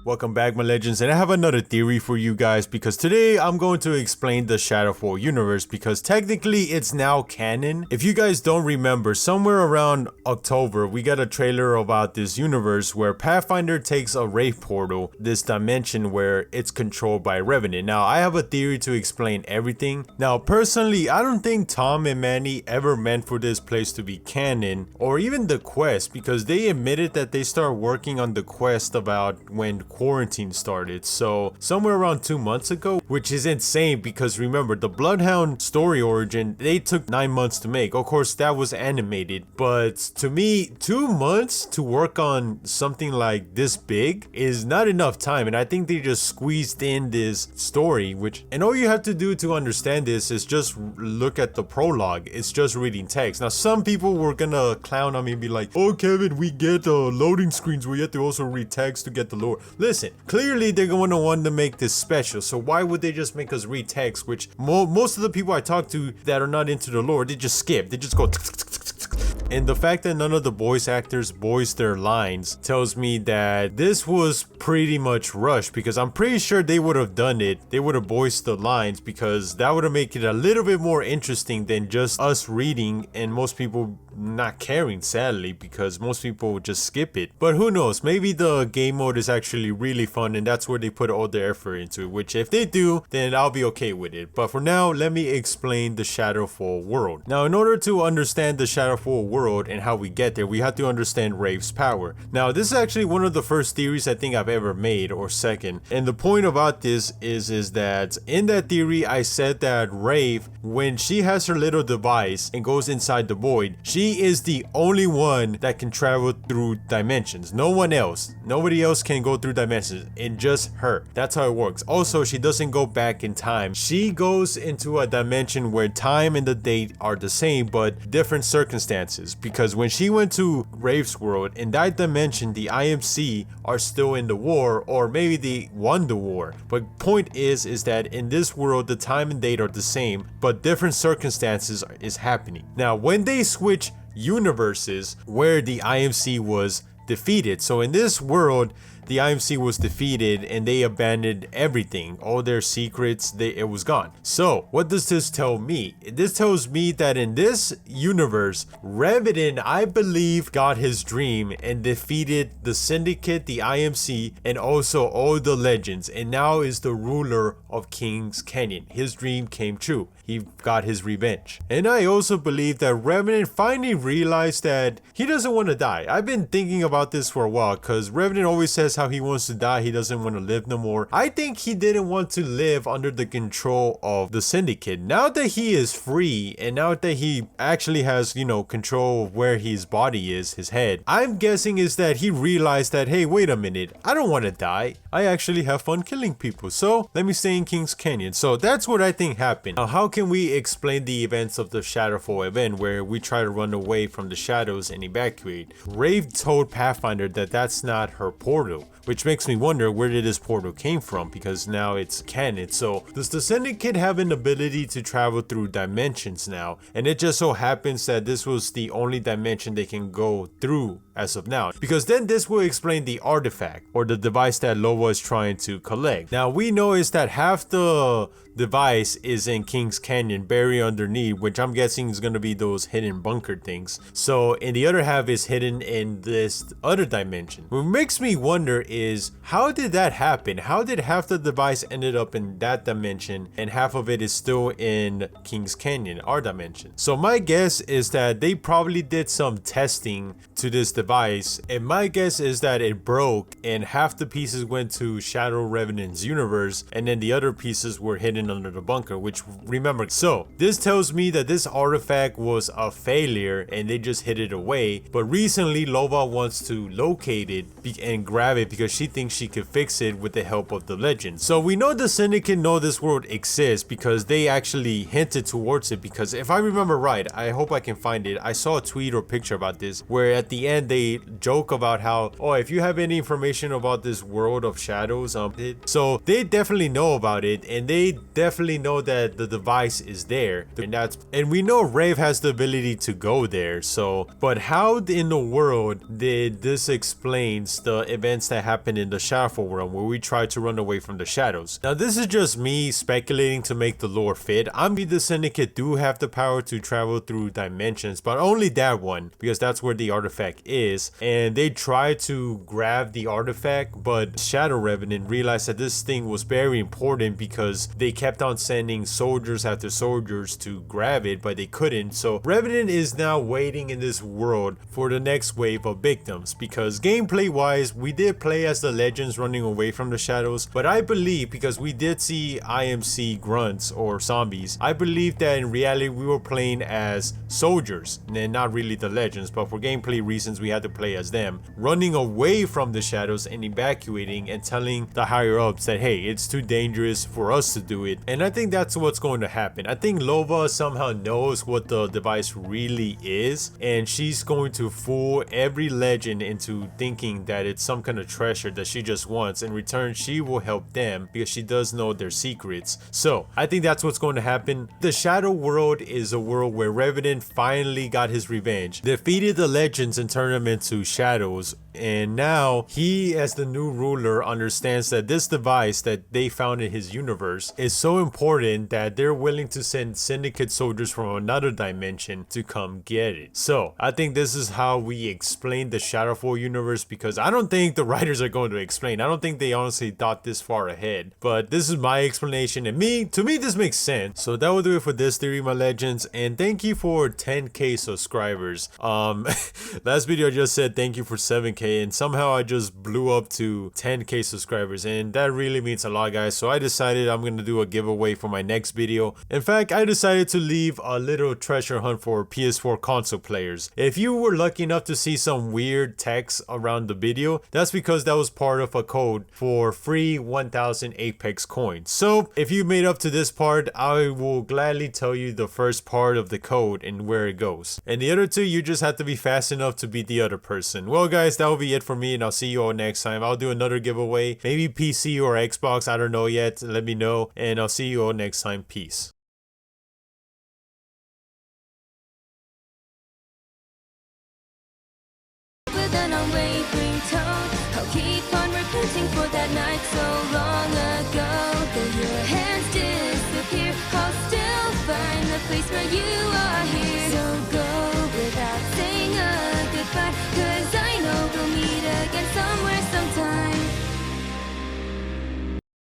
Welcome back, my legends, and I have another theory for you guys because today I'm going to explain the Shadowfall universe because technically it's now canon. If you guys don't remember, somewhere around October we got a trailer about this universe where Pathfinder takes a Wraith portal, this dimension where it's controlled by Revenant. Now I have a theory to explain everything. Now personally, I don't think Tom and Manny ever meant for this place to be canon or even the quest, because they admitted that they start working on the quest about when quarantine started, so somewhere around 2 months ago, which is insane because remember the Bloodhound story origin, they took 9 months to make. Of course that was animated, but to me 2 months to work on something like this big is not enough time, and I think they just squeezed in this story, and all you have to do to understand this is just look at the prologue. It's just reading text. Now some people were gonna clown on me and be like, oh Kevin, we get loading screens where you have to also read text to get the lore. Listen, clearly they're going to want to make this special, so why would they just make us read text, which most of the people I talk to that are not into the lore, they just skip, they just go. And the fact that none of the voice actors voiced their lines tells me that this was pretty much rushed, because I'm pretty sure they would have done it. They would have voiced the lines, because that would have made it a little bit more interesting than just us reading and most people not caring, sadly, because most people would just skip it. But who knows, maybe the game mode is actually really fun and that's where they put all their effort into it, which if they do, then I'll be okay with it. But for now, let me explain the Shadowfall world. Now in order to understand the Shadowfall world and how we get there, we have to understand Wraith's power. Now this is actually one of the first theories I think I've ever made, or second, and the point about this is that in that theory I said that Wraith, when she has her little device and goes inside the void, she is the only one that can travel through dimensions. No one else, nobody else can go through dimensions, and just her. That's how it works. Also, she doesn't go back in time. She goes into a dimension where time and the date are the same but different circumstances, because when she went to Wraith's world, in that dimension the IMC are still in the war, or maybe they won the war. But point is that in this world the time and date are the same but different circumstances is happening. Now when they switch universes where the IMC was defeated, so in this world the IMC was defeated and they abandoned everything, all their secrets, it was gone. So what does this tell me? This tells me that in this universe, Revenant, I believe, got his dream and defeated the Syndicate, the IMC, and also all the legends, and now is the ruler of King's Canyon. His dream came true. He got his revenge. And I also believe that Revenant finally realized that he doesn't want to die. I've been thinking about this for a while, because Revenant always says how he wants to die, he doesn't want to live no more. I think he didn't want to live under the control of the Syndicate. Now that he is free, and now that he actually has, control of where his body is, his head, I'm guessing is that he realized that, hey, wait a minute, I don't want to die. I actually have fun killing people, so let me stay in King's Canyon. So that's what I think happened. Now how can we explain the events of the Shadowfall event where we try to run away from the shadows and evacuate? Wraith told Pathfinder that that's not her portal, which makes me wonder, where did this portal came from, because now it's canon. So does the Syndicate have an ability to travel through dimensions now, and it just so happens that this was the only dimension they can go through as of now? Because then this will explain the artifact or the device that Loba is trying to collect. Now we know is that half the device is in King's Canyon, buried underneath, which I'm guessing is going to be those hidden bunker things. So and the other half is hidden in this other dimension. What makes me wonder is, how did that happen? How did half the device ended up in that dimension and half of it is still in King's Canyon, our dimension? So my guess is that they probably did some testing to this device, and my guess is that it broke and half the pieces went to Shadow Revenant's universe and then the other pieces were hidden under the bunker, which remember, so this tells me that this artifact was a failure and they just hid it away, but recently Loba wants to locate it and grab it because she thinks she could fix it with the help of the legend. So we know the Syndicate know this world exists because they actually hinted towards it, because if I remember right, I hope I can find it, I saw a tweet or picture about this where at the end they joke about how, oh, if you have any information about this world of shadows, so they definitely know about it, and they definitely know that the device is there, and we know Rave has the ability to go there. So, but how in the world did this explains the events that happened in the Shadowfall realm where we tried to run away from the shadows? Now, this is just me speculating to make the lore fit. The Syndicate do have the power to travel through dimensions, but only that one, because that's where the artifact is. And they tried to grab the artifact, but Shadow Revenant realized that this thing was very important because they kept on sending soldiers after soldiers to grab it, but they couldn't. So Revenant is now waiting in this world for the next wave of victims, because gameplay wise, we did play as the legends running away from the shadows, but I believe, because we did see IMC grunts or zombies, I believe that in reality we were playing as soldiers and not really the legends, but for gameplay reasons we had to play as them, running away from the shadows and evacuating and telling the higher ups that, hey, it's too dangerous for us to do it. And I think that's what's going to happen. I think Lova somehow knows what the device really is, and she's going to fool every legend into thinking that it's some kind of treasure that she just wants. In return, she will help them because she does know their secrets. So I think that's what's going to happen. The Shadow World is a world where Revenant finally got his revenge, defeated the legends and turned them into shadows, and now he, as the new ruler, understands that this device that they found in his universe is so important that they're willing to send Syndicate soldiers from another dimension to come get it. So I think this is how we explain the Shadowfall universe, because I don't think the writers are going to explain. I don't think they honestly thought this far ahead, but this is my explanation, and to me this makes sense. So that will do it for this theory, my legends, and thank you for 10k subscribers. Last video I just said thank you for 7k, and somehow I just blew up to 10k subscribers, and that really means a lot, guys. So I decided I'm gonna do a giveaway for my next video. In fact, I decided to leave a little treasure hunt for PS4 console players. If you were lucky enough to see some weird text around the video, that's because that was part of a code for free 1000 Apex coins. So if you made up to this part, I will gladly tell you the first part of the code and where it goes, and the other two you just have to be fast enough to beat the other person. Well guys, that will be it for me, and I'll see you all next time. I'll do another giveaway, maybe PC or Xbox, I don't know yet. Let me know, and I'll see you all next time. Peace. With an unwavering tone, I'll keep on repenting for that night so long ago. Though your hands disappear, I'll still find the place where you